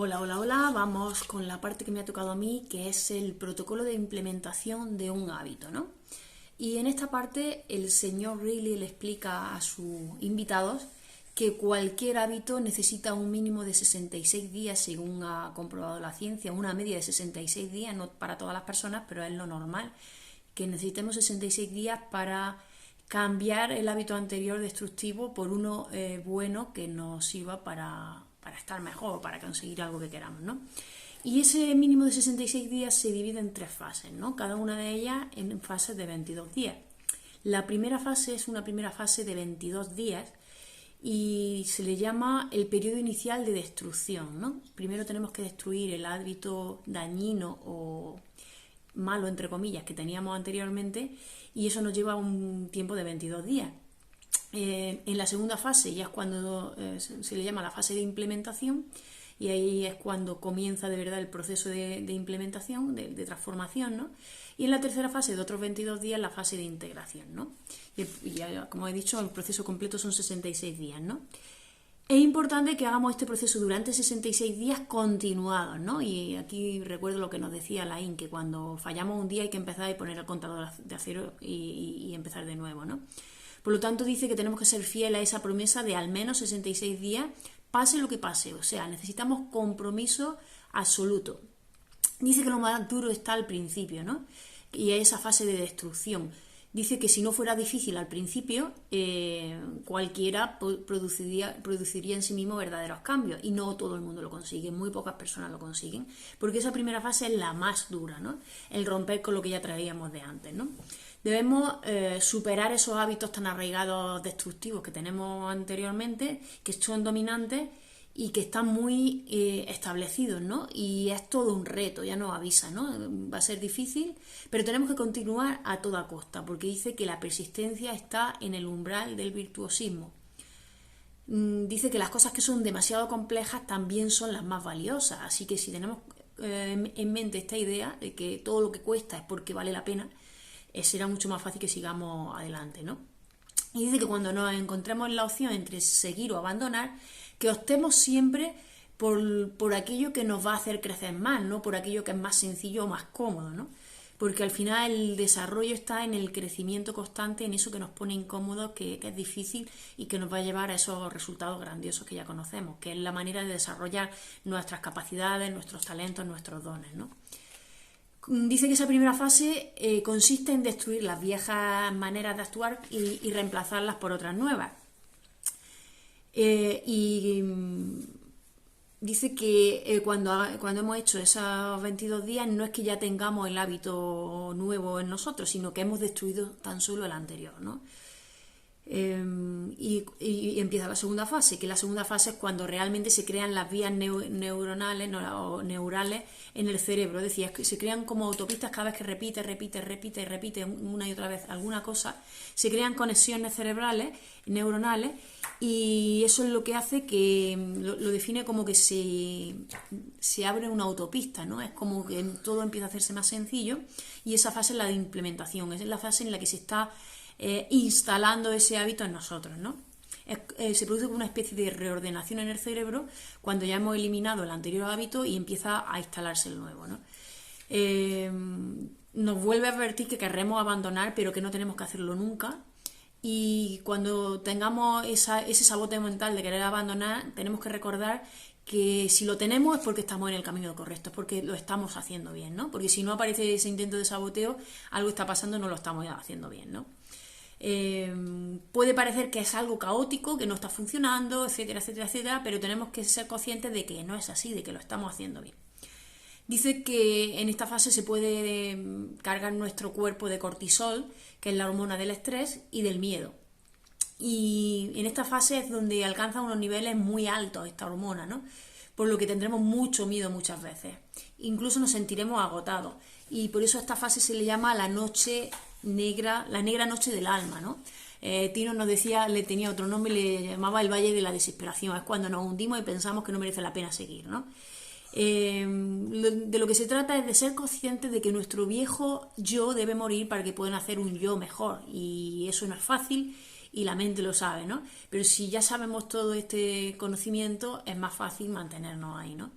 Hola, hola, hola. Vamos con la parte que me ha tocado a mí, que es el protocolo de implementación de un hábito, ¿no? Y en esta parte el señor Riley le explica a sus invitados que cualquier hábito necesita un mínimo de 66 días, según ha comprobado la ciencia, una media de 66 días, no para todas las personas, pero es lo normal, que necesitemos 66 días para cambiar el hábito anterior destructivo por uno bueno que nos sirva para estar mejor, para conseguir algo que queramos, ¿no? Y ese mínimo de 66 días se divide en tres fases, ¿no? Cada una de ellas en fases de 22 días. La primera fase es una primera fase de 22 días y se le llama el periodo inicial de destrucción, ¿no? Primero tenemos que destruir el hábito dañino o malo, entre comillas, que teníamos anteriormente, y eso nos lleva un tiempo de 22 días. En la segunda fase ya es cuando se le llama la fase de implementación, y ahí es cuando comienza de verdad el proceso de implementación, de transformación, ¿no? Y en la tercera fase de otros 22 días la fase de integración, ¿no? Y ya, como he dicho, el proceso completo son 66 días, ¿no? Es importante que hagamos este proceso durante 66 días continuados, ¿no? Y aquí recuerdo lo que nos decía Laín, que cuando fallamos un día hay que empezar a poner el contador de acero y empezar de nuevo, ¿no? Por lo tanto, dice que tenemos que ser fieles a esa promesa de al menos 66 días, pase lo que pase. O sea, necesitamos compromiso absoluto. Dice que lo más duro está al principio, ¿no? Y es esa fase de destrucción. Dice que si no fuera difícil al principio, cualquiera produciría en sí mismo verdaderos cambios, y no todo el mundo lo consigue, muy pocas personas lo consiguen, porque esa primera fase es la más dura, ¿no? El romper con lo que ya traíamos de antes, ¿no? Debemos superar esos hábitos tan arraigados destructivos que tenemos anteriormente, que son dominantes y que están muy establecidos, ¿no? Y es todo un reto, ya nos avisa, ¿no? Va a ser difícil, pero tenemos que continuar a toda costa, porque dice que la persistencia está en el umbral del virtuosismo. Dice que las cosas que son demasiado complejas también son las más valiosas, así que si tenemos en mente esta idea de que todo lo que cuesta es porque vale la pena, será mucho más fácil que sigamos adelante, ¿no? Y dice que cuando nos encontremos en la opción entre seguir o abandonar, que optemos siempre por aquello que nos va a hacer crecer más, no por aquello que es más sencillo o más cómodo, ¿no? Porque al final el desarrollo está en el crecimiento constante, en eso que nos pone incómodos, que es difícil y que nos va a llevar a esos resultados grandiosos que ya conocemos, que es la manera de desarrollar nuestras capacidades, nuestros talentos, nuestros dones, ¿no? Dice que esa primera fase consiste en destruir las viejas maneras de actuar y reemplazarlas por otras nuevas. Dice que cuando hemos hecho esos 22 días no es que ya tengamos el hábito nuevo en nosotros, sino que hemos destruido tan solo el anterior, ¿no? Y empieza la segunda fase, que la segunda fase es cuando realmente se crean las vías neuronales o neurales en el cerebro. Decía, que se crean como autopistas cada vez que repite una y otra vez alguna cosa, se crean conexiones cerebrales, neuronales, y eso es lo que hace que lo define como que se abre una autopista, ¿no? Es como que todo empieza a hacerse más sencillo, y esa fase es la de implementación, es la fase en la que se está instalando ese hábito en nosotros, ¿no? Se produce como una especie de reordenación en el cerebro cuando ya hemos eliminado el anterior hábito y empieza a instalarse el nuevo, ¿no? Nos vuelve a advertir que querremos abandonar, pero que no tenemos que hacerlo nunca, y cuando tengamos ese saboteo mental de querer abandonar, tenemos que recordar que si lo tenemos es porque estamos en el camino correcto, es porque lo estamos haciendo bien, ¿no? Porque si no aparece ese intento de saboteo, algo está pasando, no lo estamos haciendo bien, ¿no? Puede parecer que es algo caótico, que no está funcionando, etcétera, etcétera, etcétera, pero tenemos que ser conscientes de que no es así, de que lo estamos haciendo bien. Dice que en esta fase se puede cargar nuestro cuerpo de cortisol, que es la hormona del estrés y del miedo. Y en esta fase es donde alcanza unos niveles muy altos esta hormona, ¿no? Por lo que tendremos mucho miedo muchas veces. Incluso nos sentiremos agotados. Y por eso a esta fase se le llama la noche negra, la negra noche del alma, ¿no? Tino nos decía, le tenía otro nombre, le llamaba el valle de la desesperación. Es cuando nos hundimos y pensamos que no merece la pena seguir, ¿no? De lo que se trata es de ser conscientes de que nuestro viejo yo debe morir para que puedan hacer un yo mejor, y eso no es fácil y la mente lo sabe, ¿no? Pero si ya sabemos todo este conocimiento es más fácil mantenernos ahí, ¿no?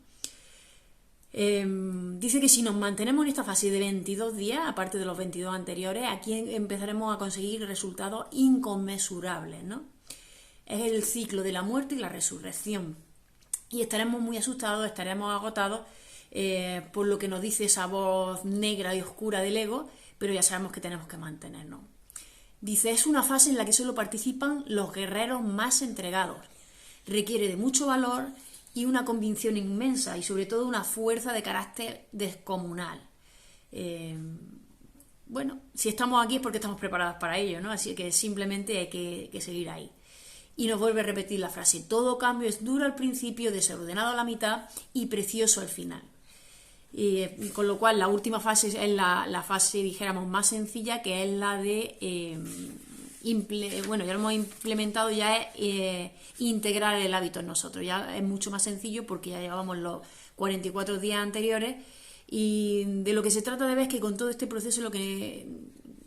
Dice que si nos mantenemos en esta fase de 22 días, aparte de los 22 anteriores, aquí empezaremos a conseguir resultados inconmensurables, ¿no? Es el ciclo de la muerte y la resurrección. Y estaremos muy asustados, estaremos agotados por lo que nos dice esa voz negra y oscura del ego, pero ya sabemos que tenemos que mantenernos. Dice, es una fase en la que solo participan los guerreros más entregados. Requiere de mucho valor y una convicción inmensa y sobre todo una fuerza de carácter descomunal. Bueno, si estamos aquí es porque estamos preparados para ello, ¿no? Así que simplemente hay que seguir ahí. Y nos vuelve a repetir la frase, todo cambio es duro al principio, desordenado a la mitad y precioso al final. Con lo cual la última fase es la fase, dijéramos, más sencilla, que es la de... bueno, ya lo hemos implementado, ya es integrar el hábito en nosotros. Ya es mucho más sencillo porque ya llevamos los 44 días anteriores y de lo que se trata de ver es que con todo este proceso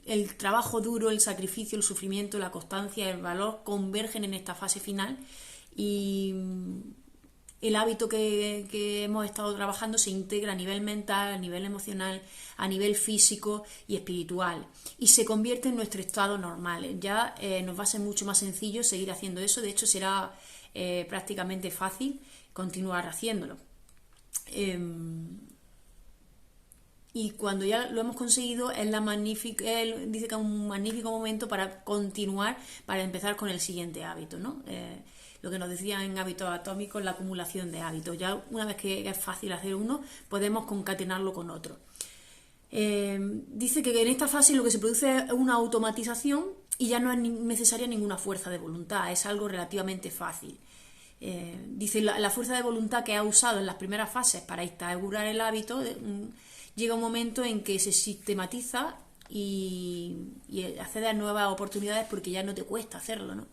el trabajo duro, el sacrificio, el sufrimiento, la constancia, el valor convergen en esta fase final y el hábito que hemos estado trabajando se integra a nivel mental, a nivel emocional, a nivel físico y espiritual y se convierte en nuestro estado normal. Ya nos va a ser mucho más sencillo seguir haciendo eso, de hecho será prácticamente fácil continuar haciéndolo. Y cuando ya lo hemos conseguido, él dice que es un magnífico momento para continuar, para empezar con el siguiente hábito, ¿no? Lo que nos decía en Hábitos Atómicos, la acumulación de hábitos. Ya una vez que es fácil hacer uno, podemos concatenarlo con otro. Dice que en esta fase lo que se produce es una automatización y ya no es necesaria ninguna fuerza de voluntad, es algo relativamente fácil. Dice la fuerza de voluntad que ha usado en las primeras fases para instaurar el hábito, llega un momento en que se sistematiza y accede a nuevas oportunidades porque ya no te cuesta hacerlo, ¿no?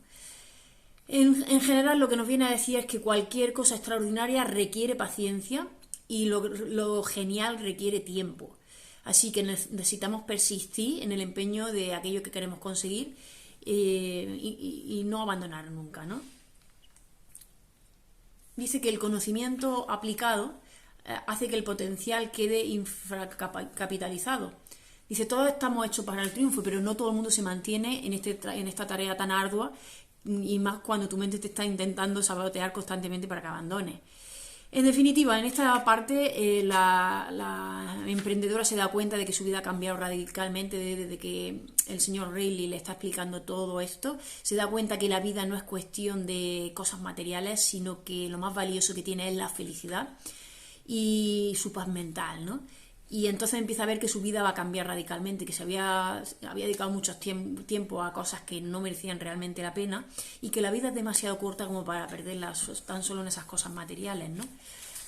En general lo que nos viene a decir es que cualquier cosa extraordinaria requiere paciencia y lo genial requiere tiempo. Así que necesitamos persistir en el empeño de aquello que queremos conseguir y no abandonar nunca, ¿no? Dice que el conocimiento aplicado hace que el potencial quede infracapitalizado. Dice, todos estamos hechos para el triunfo, pero no todo el mundo se mantiene en esta tarea tan ardua y más cuando tu mente te está intentando sabotear constantemente para que abandones. En definitiva, en esta parte la emprendedora se da cuenta de que su vida ha cambiado radicalmente desde que el señor Reilly le está explicando todo esto. Se da cuenta que la vida no es cuestión de cosas materiales, sino que lo más valioso que tiene es la felicidad y su paz mental, ¿no? Y entonces empieza a ver que su vida va a cambiar radicalmente, que se había dedicado mucho tiempo a cosas que no merecían realmente la pena y que la vida es demasiado corta como para perderla tan solo en esas cosas materiales, ¿no?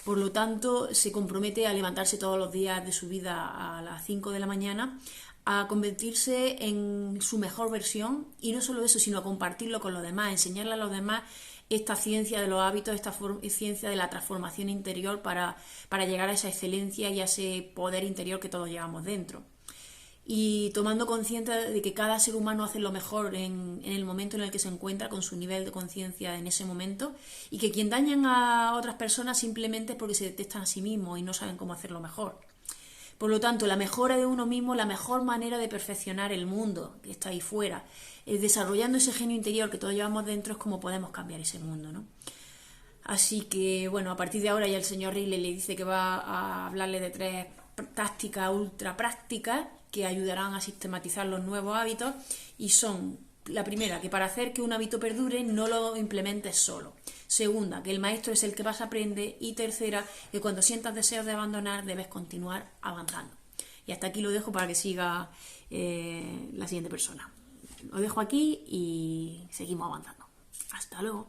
Por lo tanto, se compromete a levantarse todos los días de su vida a las 5 de la mañana, a convertirse en su mejor versión y no solo eso, sino a compartirlo con los demás, enseñarle a los demás esta ciencia de los hábitos, esta ciencia de la transformación interior para llegar a esa excelencia y a ese poder interior que todos llevamos dentro. Y tomando conciencia de que cada ser humano hace lo mejor en el momento en el que se encuentra, con su nivel de conciencia en ese momento, y que quien dañan a otras personas simplemente es porque se detestan a sí mismos y no saben cómo hacerlo mejor. Por lo tanto, la mejora de uno mismo, la mejor manera de perfeccionar el mundo que está ahí fuera, desarrollando ese genio interior que todos llevamos dentro, es como podemos cambiar ese mundo, ¿no? Así que, bueno, a partir de ahora ya el señor Reilly le dice que va a hablarle de 3 tácticas ultra prácticas que ayudarán a sistematizar los nuevos hábitos y son: la primera, que para hacer que un hábito perdure no lo implementes solo. Segunda, que el maestro es el que vas a aprender. Y tercera, que cuando sientas deseos de abandonar debes continuar avanzando. Y hasta aquí lo dejo para que siga la siguiente persona. Lo dejo aquí y seguimos avanzando. Hasta luego.